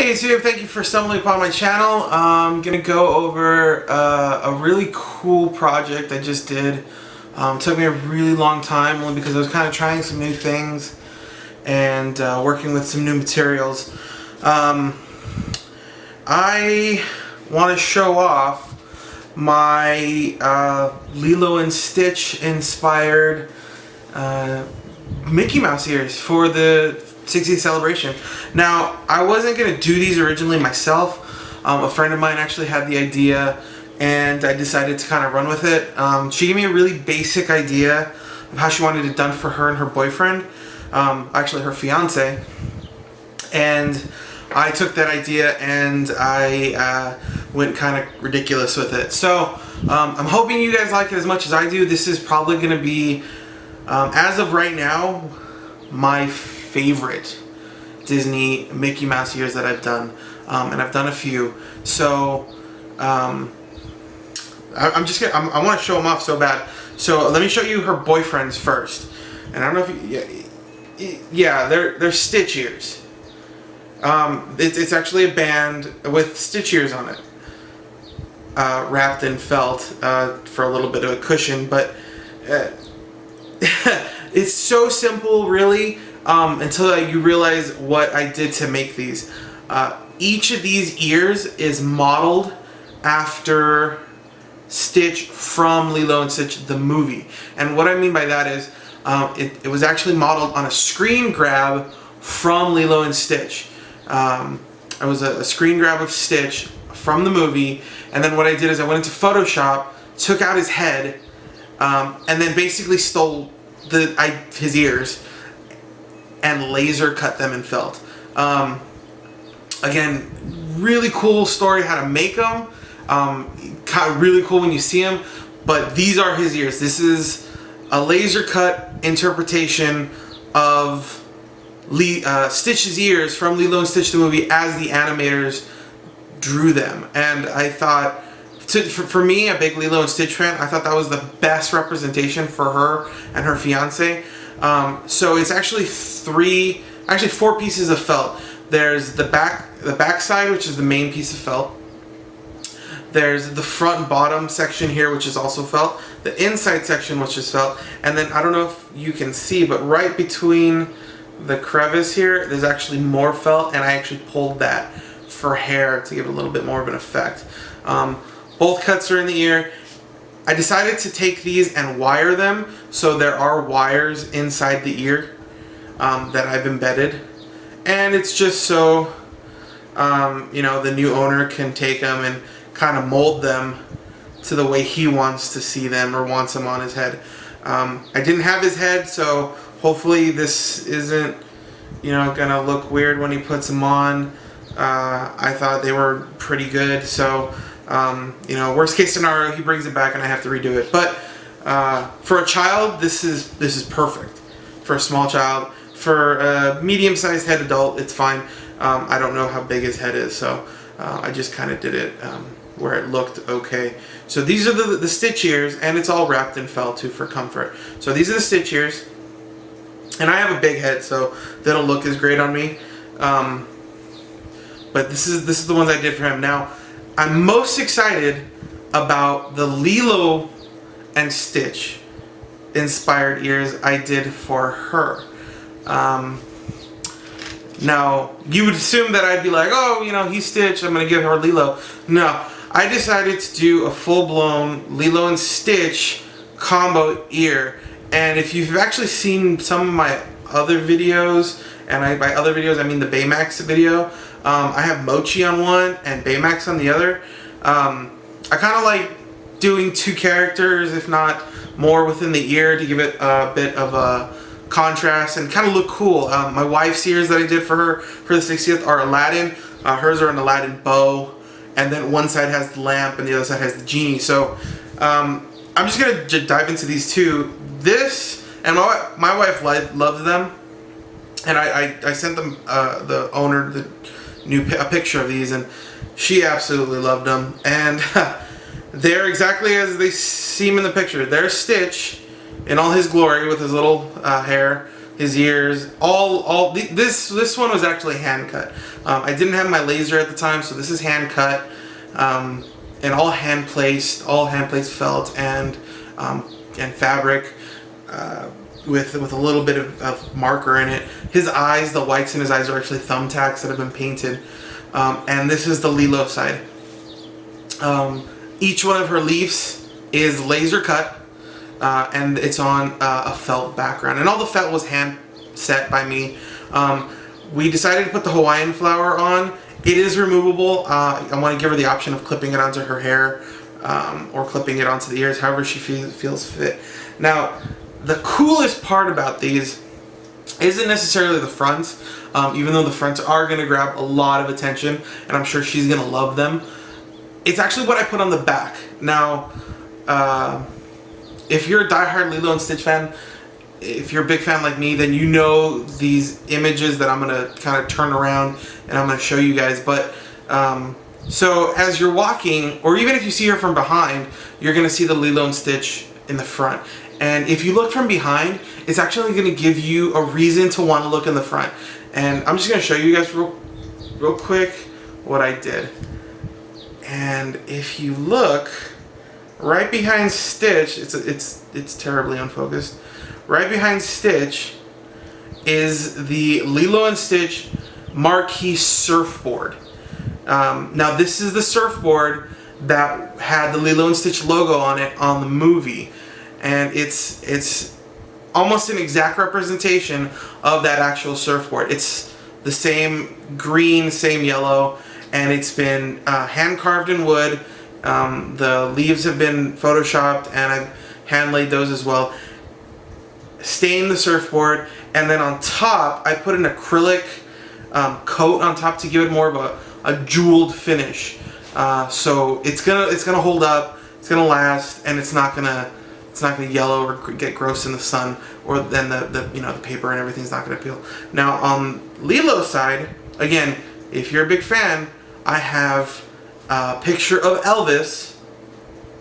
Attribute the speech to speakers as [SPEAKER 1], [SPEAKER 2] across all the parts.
[SPEAKER 1] Hey YouTube, thank you for stumbling upon my channel. I'm gonna go over a really cool project I just did. It took me a really long time only because I was kind of trying some new things and working with some new materials. I want to show off my Lilo and Stitch inspired Mickey Mouse ears for the 60th celebration. Now, I wasn't going to do these originally myself. A friend of mine actually had the idea and I decided to kind of run with it. She gave me a really basic idea of how she wanted it done for her and her boyfriend, actually her fiance. And I took that idea and I went kind of ridiculous with it. So I'm hoping you guys like it as much as I do. This is probably going to be, as of right now, my favorite Disney Mickey Mouse ears that I've done, and I've done a few. So I want to show them off so bad. So let me show you her boyfriend's first. And I don't know if you, yeah, they're Stitch ears. It's actually a band with Stitch ears on it, wrapped in felt for a little bit of a cushion, but it's so simple, really, until you realize what I did to make these. Each of these ears is modeled after Stitch from Lilo and Stitch the movie. And what I mean by that is it was actually modeled on a screen grab from Lilo and Stitch. It was a screen grab of Stitch from the movie, and then what I did is I went into Photoshop, took out his head, and then basically stole his ears and laser cut them in felt. Again, really cool story how to make them. Kind of really cool when you see them, but these are his ears. This is a laser cut interpretation of Stitch's ears from Lilo and Stitch the movie as the animators drew them. And I thought, for me, a big Lilo and Stitch fan, I thought that was the best representation for her and her fiance. So it's actually four pieces of felt. There's the back side, which is the main piece of felt. There's the front and bottom section here, which is also felt. The inside section, which is felt. And then, I don't know if you can see, but right between the crevice here, there's actually more felt, and I actually pulled that for hair to give it a little bit more of an effect. Both cuts are in the ear. I decided to take these and wire them, so there are wires inside the ear that I've embedded. And it's just so, you know, the new owner can take them and kind of mold them to the way he wants to see them or wants them on his head. I didn't have his head, so hopefully this isn't, you know, gonna look weird when he puts them on. I thought they were pretty good, so you know, worst case scenario, he brings it back and I have to redo it. But for a child, this is perfect. For a small child, for a medium-sized head adult, it's fine. I don't know how big his head is, so I just kind of did it where it looked okay. So these are the Stitch ears, and it's all wrapped in felt too for comfort. So these are the Stitch ears, and I have a big head, so they don't look as great on me. But this is the ones I did for him. Now, I'm most excited about the Lilo and Stitch inspired ears I did for her. Now, you would assume that I'd be like, oh, you know, he's Stitch, I'm going to give her Lilo. No, I decided to do a full-blown Lilo and Stitch combo ear. And if you've actually seen some of my other videos, and by other videos I mean the Baymax video, I have Mochi on one and Baymax on the other. I kind of like doing two characters, if not more, within the ear to give it a bit of a contrast and kind of look cool. My wife's ears that I did for her for the 60th are Aladdin. Hers are an Aladdin bow, and then one side has the lamp and the other side has the genie. So I'm just gonna dive into these two. This, and my wife loves them, and I sent them the owner a picture of these, and she absolutely loved them. And they're exactly as they seem in the picture. They're Stitch in all his glory with his little hair his ears. This one was actually hand cut. I didn't have my laser at the time, so this is hand cut, and all hand placed felt and fabric. With a little bit of marker in it. His eyes, the whites in his eyes are actually thumbtacks that have been painted. And this is the Lilo side. Each one of her leaves is laser cut, and it's on a felt background. And all the felt was hand set by me. We decided to put the Hawaiian flower on. It is removable. I want to give her the option of clipping it onto her hair, or clipping it onto the ears, however she feels fit. Now, the coolest part about these isn't necessarily the fronts, even though the fronts are going to grab a lot of attention, and I'm sure she's going to love them. It's actually what I put on the back. Now, if you're a diehard Lilo and Stitch fan, if you're a big fan like me, then you know these images that I'm going to kind of turn around and I'm going to show you guys. But so as you're walking, or even if you see her from behind, you're going to see the Lilo and Stitch in the front. And if you look from behind, it's actually going to give you a reason to want to look in the front. And I'm just going to show you guys real quick what I did. And if you look right behind Stitch, it's terribly unfocused. Right behind Stitch is the Lilo and Stitch marquee surfboard. Now this is the surfboard that had the Lilo and Stitch logo on it on the movie. And it's almost an exact representation of that actual surfboard. It's the same green, same yellow, and it's been hand carved in wood. The leaves have been photoshopped, and I've hand laid those as well. Stained the surfboard, and then on top I put an acrylic coat on top to give it more of a jeweled finish. So it's gonna hold up, it's gonna last, and it's not gonna yellow or get gross in the sun, or then the paper and everything's not gonna peel. Now on Lilo's side, again, if you're a big fan, I have a picture of Elvis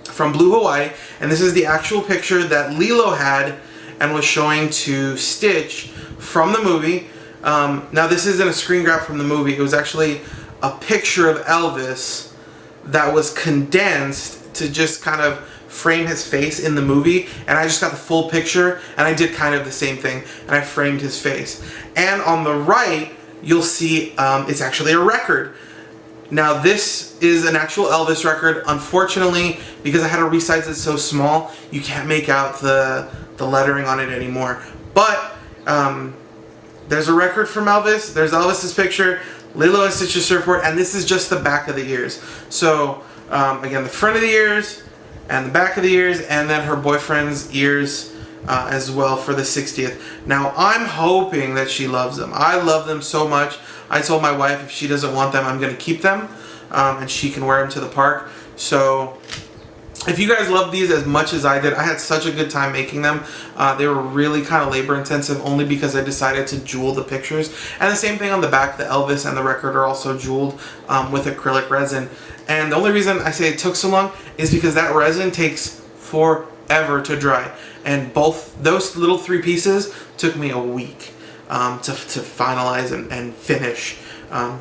[SPEAKER 1] from Blue Hawaii, and this is the actual picture that Lilo had and was showing to Stitch from the movie. Now this isn't a screen grab from the movie, it was actually a picture of Elvis that was condensed to just kind of frame his face in the movie, and I just got the full picture, and I did kind of the same thing, and I framed his face. And on the right, you'll see it's actually a record. Now this is an actual Elvis record. Unfortunately, because I had to resize it so small, you can't make out the lettering on it anymore. But there's a record from Elvis, there's Elvis's picture, Lilo and Stitch's surfboard, and this is just the back of the ears. So again, the front of the ears, and the back of the ears, and then her boyfriend's ears as well for the 60th. Now I'm hoping that she loves them. I love them so much. I told my wife if she doesn't want them, I'm going to keep them, and she can wear them to the park. So if you guys love these as much as I did, I had such a good time making them. They were really kind of labor intensive, only because I decided to jewel the pictures. And the same thing on the back, the Elvis and the record are also jeweled with acrylic resin. And the only reason I say it took so long is because that resin takes forever to dry. And both those little 3 pieces took me a week to finalize and finish,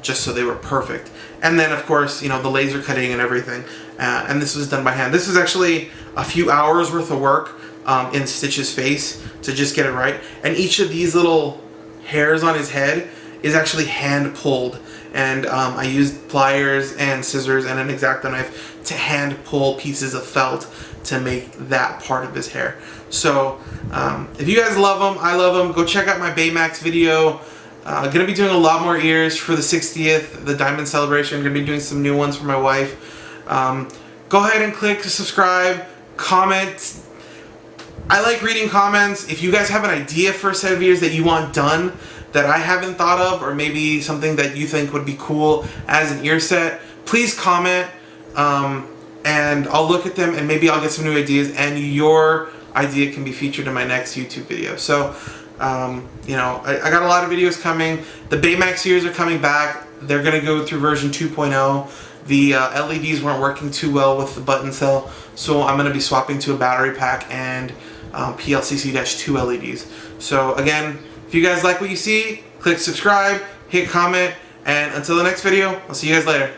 [SPEAKER 1] just so they were perfect. And then of course, the laser cutting and everything. And this was done by hand. This is actually a few hours worth of work in Stitch's face to just get it right. And each of these little hairs on his head is actually hand pulled. And I used pliers and scissors and an X-Acto knife to hand pull pieces of felt to make that part of his hair. So if you guys love them, I love them. Go check out my Baymax video. Gonna be doing a lot more ears for the 60th, the Diamond Celebration. Gonna be doing some new ones for my wife. Go ahead and click to subscribe, comment. I like reading comments. If you guys have an idea for a set of ears that you want done that I haven't thought of, or maybe something that you think would be cool as an ear set, please comment, and I'll look at them and maybe I'll get some new ideas, and your idea can be featured in my next YouTube video. So I got a lot of videos coming. The Baymax ears are coming back. They're gonna go through version 2.0. The LEDs weren't working too well with the button cell, so I'm gonna be swapping to a battery pack and PLCC-2 LEDs. So again, If you guys like what you see, click subscribe, hit comment, and until the next video, I'll see you guys later.